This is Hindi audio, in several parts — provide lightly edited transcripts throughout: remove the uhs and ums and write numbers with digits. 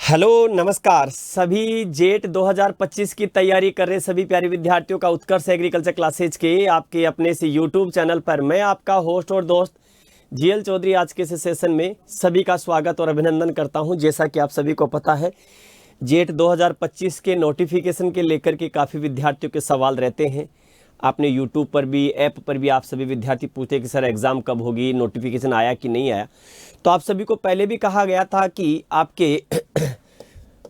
हेलो नमस्कार सभी जेट 2025 की तैयारी कर रहे सभी प्यारे विद्यार्थियों का उत्कर्ष एग्रीकल्चर क्लासेज के आपके अपने से यूट्यूब चैनल पर मैं आपका होस्ट और दोस्त जीएल चौधरी आज के इस सेशन में सभी का स्वागत और अभिनंदन करता हूं। जैसा कि आप सभी को पता है जेट 2025 के नोटिफिकेशन के लेकर के काफ़ी विद्यार्थियों के सवाल रहते हैं। आपने यूट्यूब पर भी ऐप पर भी आप सभी विद्यार्थी पूछते कि सर एग्ज़ाम कब होगी, नोटिफिकेशन आया कि नहीं आया। तो आप सभी को पहले भी कहा गया था कि आपके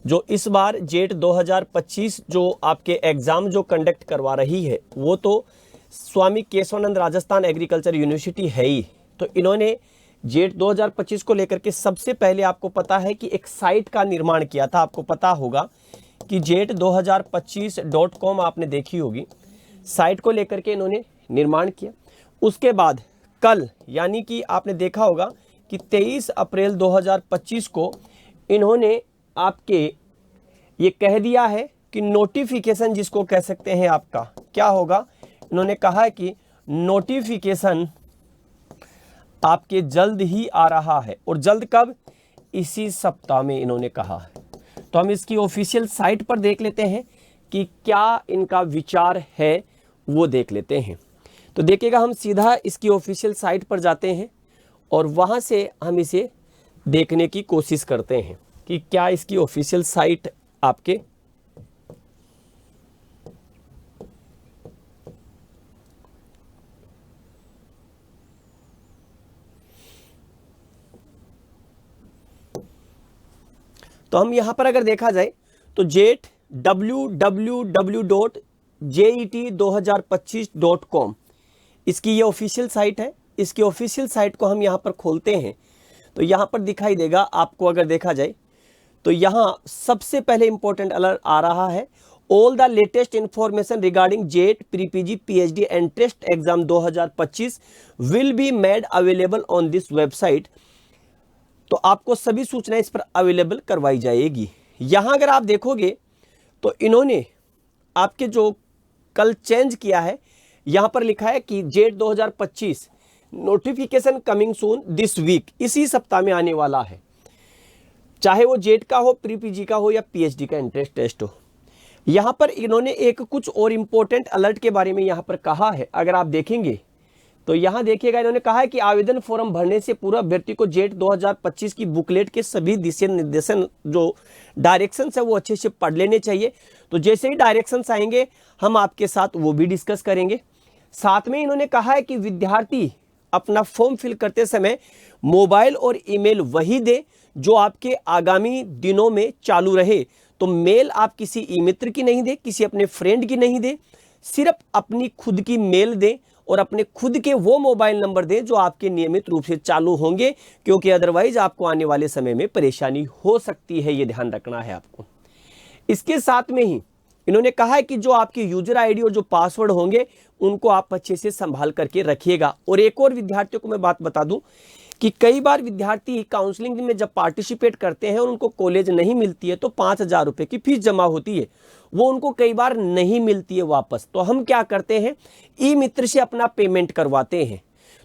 जो इस बार जेट 2025 जो आपके एग्ज़ाम जो कंडक्ट करवा रही है वो तो स्वामी केशवानंद राजस्थान एग्रीकल्चर यूनिवर्सिटी है ही। तो इन्होंने जेट 2025 को लेकर के सबसे पहले आपको पता है कि एक साइट का निर्माण किया था। आपको पता होगा कि jet2025.com आपने देखी होगी, साइट को लेकर के इन्होंने निर्माण किया। उसके बाद कल यानी कि आपने देखा होगा कि 23 अप्रैल 2025 को इन्होंने आपके ये कह दिया है कि नोटिफिकेशन जिसको कह सकते हैं आपका क्या होगा। इन्होंने कहा है कि नोटिफिकेशन आपके जल्द ही आ रहा है। और जल्द कब? इसी सप्ताह में इन्होंने कहा है। तो हम इसकी ऑफिशियल साइट पर देख लेते हैं कि क्या इनका विचार है, वो देख लेते हैं। तो देखिएगा हम सीधा इसकी ऑफिशियल साइट पर जाते हैं और वहाँ से हम इसे देखने की कोशिश करते हैं कि क्या इसकी ऑफिशियल साइट आपके तो हम यहां पर अगर देखा जाए तो जेट www.jet2025.com इसकी ये ऑफिशियल साइट है। इसकी ऑफिशियल साइट को हम यहां पर खोलते हैं तो यहां पर दिखाई देगा आपको। अगर देखा जाए तो यहां सबसे पहले इंपॉर्टेंट अलर्ट आ रहा है, all the latest information regarding jet pre PG PhD entrance exam 2025 will be made available on this website. तो आपको सभी सूचनाएं इस पर अवेलेबल करवाई जाएगी। यहां अगर आप देखोगे तो इन्होंने आपके जो कल चेंज किया है, यहां पर लिखा है कि JET 2025 notification coming soon this week, इसी सप्ताह में आने वाला है। चाहे वो जेट का हो, प्री पीजी का हो या पीएचडी का एंट्रेंस टेस्ट हो। यहां पर इन्होंने एक कुछ और इंपॉर्टेंट अलर्ट के बारे में यहां पर कहा है। अगर आप देखेंगे तो यहां देखिएगा, इन्होंने कहा है कि आवेदन फॉर्म भरने से पूर्व अभ्यर्थी को जेट 2025 की बुकलेट के सभी दिशा निर्देशन जो डायरेक्शंस है वो अच्छे से पढ़ लेने चाहिए। तो जैसे ही डायरेक्शंस आएंगे हम आपके साथ वो भी डिस्कस करेंगे। साथ में इन्होंने कहा है कि विद्यार्थी अपना फॉर्म फिल करते समय मोबाइल और ईमेल वही दे जो आपके आगामी दिनों में चालू रहे। तो मेल आप किसी ई मित्र की नहीं दे, किसी अपने फ्रेंड की नहीं दे, सिर्फ अपनी खुद की मेल दें और अपने खुद के वो मोबाइल नंबर दें जो आपके नियमित रूप से चालू होंगे, क्योंकि अदरवाइज आपको आने वाले समय में परेशानी हो सकती है। ये ध्यान रखना है आपको। इसके साथ में ही इन्होंने कहा है कि जो आपके यूजर आईडी और जो पासवर्ड होंगे उनको आप अच्छे से संभाल करके रखिएगा। और एक और विद्यार्थियों को मैं बात बता दूं कि कई बार विद्यार्थी काउंसलिंग में जब पार्टिसिपेट करते हैं और उनको कॉलेज नहीं मिलती है तो 5,000 रुपये की फीस जमा होती है, वो उनको कई बार नहीं मिलती है वापस। तो हम क्या करते हैं, ई मित्र से अपना पेमेंट करवाते हैं।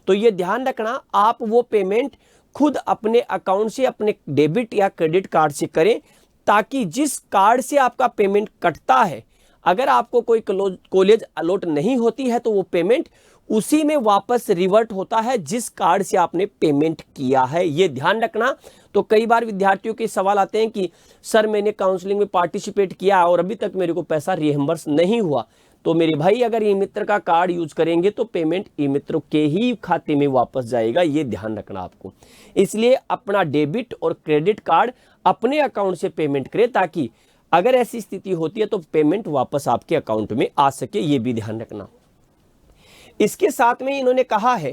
तो ये ध्यान रखना, आप वो पेमेंट खुद अपने अकाउंट से, अपने डेबिट या क्रेडिट कार्ड से करें, ताकि जिस कार्ड से आपका पेमेंट कटता है, अगर आपको कोई कॉलेज अलॉट नहीं होती है तो वो पेमेंट उसी में वापस रिवर्ट होता है जिस कार्ड से आपने पेमेंट किया है। ये ध्यान रखना। तो कई बार विद्यार्थियों के सवाल आते हैं कि सर मैंने काउंसलिंग में पार्टिसिपेट किया और अभी तक मेरे को पैसा रिएम्बर्स नहीं हुआ। तो मेरे भाई अगर ई मित्र का कार्ड यूज करेंगे तो पेमेंट ई मित्र के ही खाते में वापस जाएगा। ये ध्यान रखना आपको। इसलिए अपना डेबिट और क्रेडिट कार्ड अपने अकाउंट से पेमेंट करें, ताकि अगर ऐसी स्थिति होती है तो पेमेंट वापस आपके अकाउंट में आ सके। ये भी ध्यान रखना। इसके साथ में इन्होंने कहा है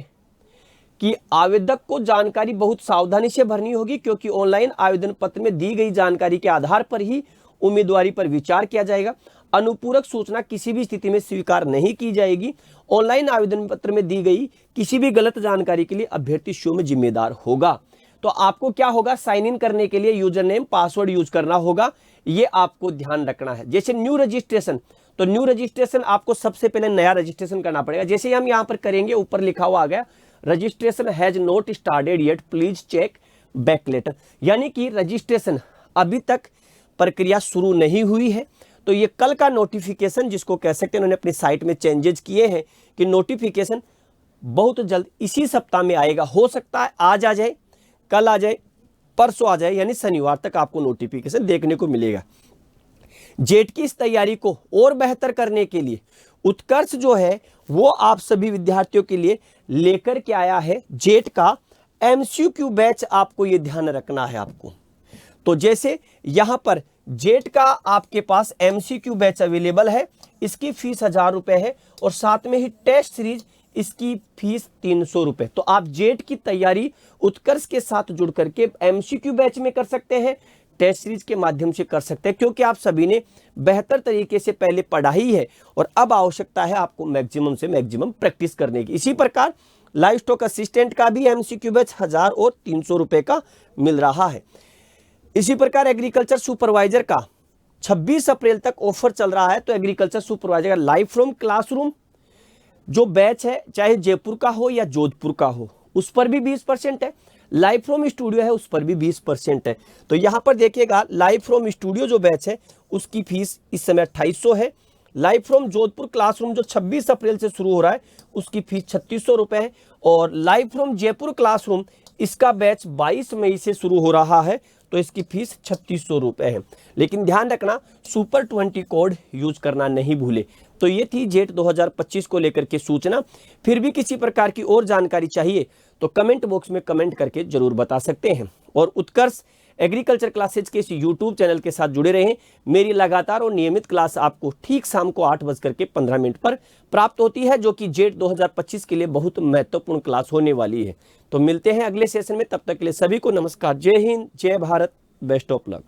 कि आवेदक को जानकारी बहुत सावधानी से भरनी होगी, क्योंकि ऑनलाइन आवेदन पत्र में दी गई जानकारी के आधार पर ही उम्मीदवारी पर विचार किया जाएगा। अनुपूरक सूचना किसी भी स्थिति में स्वीकार नहीं की जाएगी। ऑनलाइन आवेदन पत्र में दी गई किसी भी गलत जानकारी के लिए अभ्यर्थी स्वयं जिम्मेदार होगा। तो आपको क्या होगा, साइन इन करने के लिए यूजर नेम पासवर्ड यूज करना होगा। ये आपको ध्यान रखना है। जैसे न्यू रजिस्ट्रेशन, तो न्यू रजिस्ट्रेशन आपको सबसे पहले नया रजिस्ट्रेशन करना पड़ेगा। जैसे ही हम यहां पर करेंगे, ऊपर लिखा हुआ आ गया registration has not started yet, please check back later, यानी कि रजिस्ट्रेशन अभी तक प्रक्रिया शुरू नहीं हुई है। तो ये कल का नोटिफिकेशन जिसको कह सकते हैं, उन्होंने अपनी साइट में चेंजेस किए हैं कि नोटिफिकेशन बहुत जल्द इसी सप्ताह में आएगा। हो सकता है आज आ जाए, कल आ जाए, परसों आ जाए, यानी शनिवार तक आपको नोटिफिकेशन देखने को मिलेगा। जेट की इस तैयारी को और बेहतर करने के लिए उत्कर्ष जो है वो आप सभी विद्यार्थियों के लिए लेकर के आया है जेट का एमसीक्यू बैच। आपको ये ध्यान रखना है आपको। तो जैसे यहां पर जेट का आपके पास एमसीक्यू बैच अवेलेबल है, इसकी फीस 1000 रुपए है और साथ में ही टेस्ट सीरीज इसकी फीस 300 रुपए। तो आप जेट की तैयारी उत्कर्ष के साथ जुड़ करके एमसीक्यू बैच में कर सकते हैं, टेस्ट सीरीज के माध्यम से कर सकते हैं, क्योंकि आप सभी ने बेहतर तरीके से पहले पढ़ा ही है और अब आवश्यकता है आपको मैक्सिमम से मैक्सिमम प्रैक्टिस करने की। इसी प्रकार लाइव स्टॉक असिस्टेंट का भी एमसीक्यू बैच 1000 और 300 रुपए का मिल रहा है। इसी प्रकार एग्रीकल्चर सुपरवाइजर का 26 अप्रैल तक ऑफर चल रहा है। तो एग्रीकल्चर सुपरवाइजर का लाइव फ्रॉम क्लासरूम जो बैच है, चाहे जयपुर का हो या जोधपुर का हो, उस पर भी 20% है। लाइव फ्रॉम स्टूडियो है, उस पर भी 20% है। तो यहां पर देखिएगा, लाइव फ्रॉम स्टूडियो जो बैच है उसकी फीस इस समय 2800 है। लाइव फ्रॉम जोधपुर क्लासरूम जो 26 अप्रैल से शुरू हो रहा है उसकी फीस 3600 रुपए है। और लाइव फ्रॉम जयपुर क्लासरूम इसका बैच 22 मई से शुरू हो रहा है, तो इसकी फीस 3600 रुपए है। लेकिन ध्यान रखना, सुपर 20 कोड यूज करना नहीं भूले। तो ये थी जेट 2025 को लेकर के सूचना। फिर भी किसी प्रकार की और जानकारी चाहिए तो कमेंट बॉक्स में कमेंट करके जरूर बता सकते हैं। और उत्कर्ष एग्रीकल्चर क्लासेज के इस यूट्यूब चैनल के साथ जुड़े रहें। मेरी लगातार और नियमित क्लास आपको ठीक शाम को 8:15 पर प्राप्त होती है, जो कि जेट 2025 के लिए बहुत महत्वपूर्ण क्लास होने वाली है। तो मिलते हैं अगले सेशन में, तब तक के लिए सभी को नमस्कार। जय हिंद, जय भारत, बेस्ट ऑफ लक।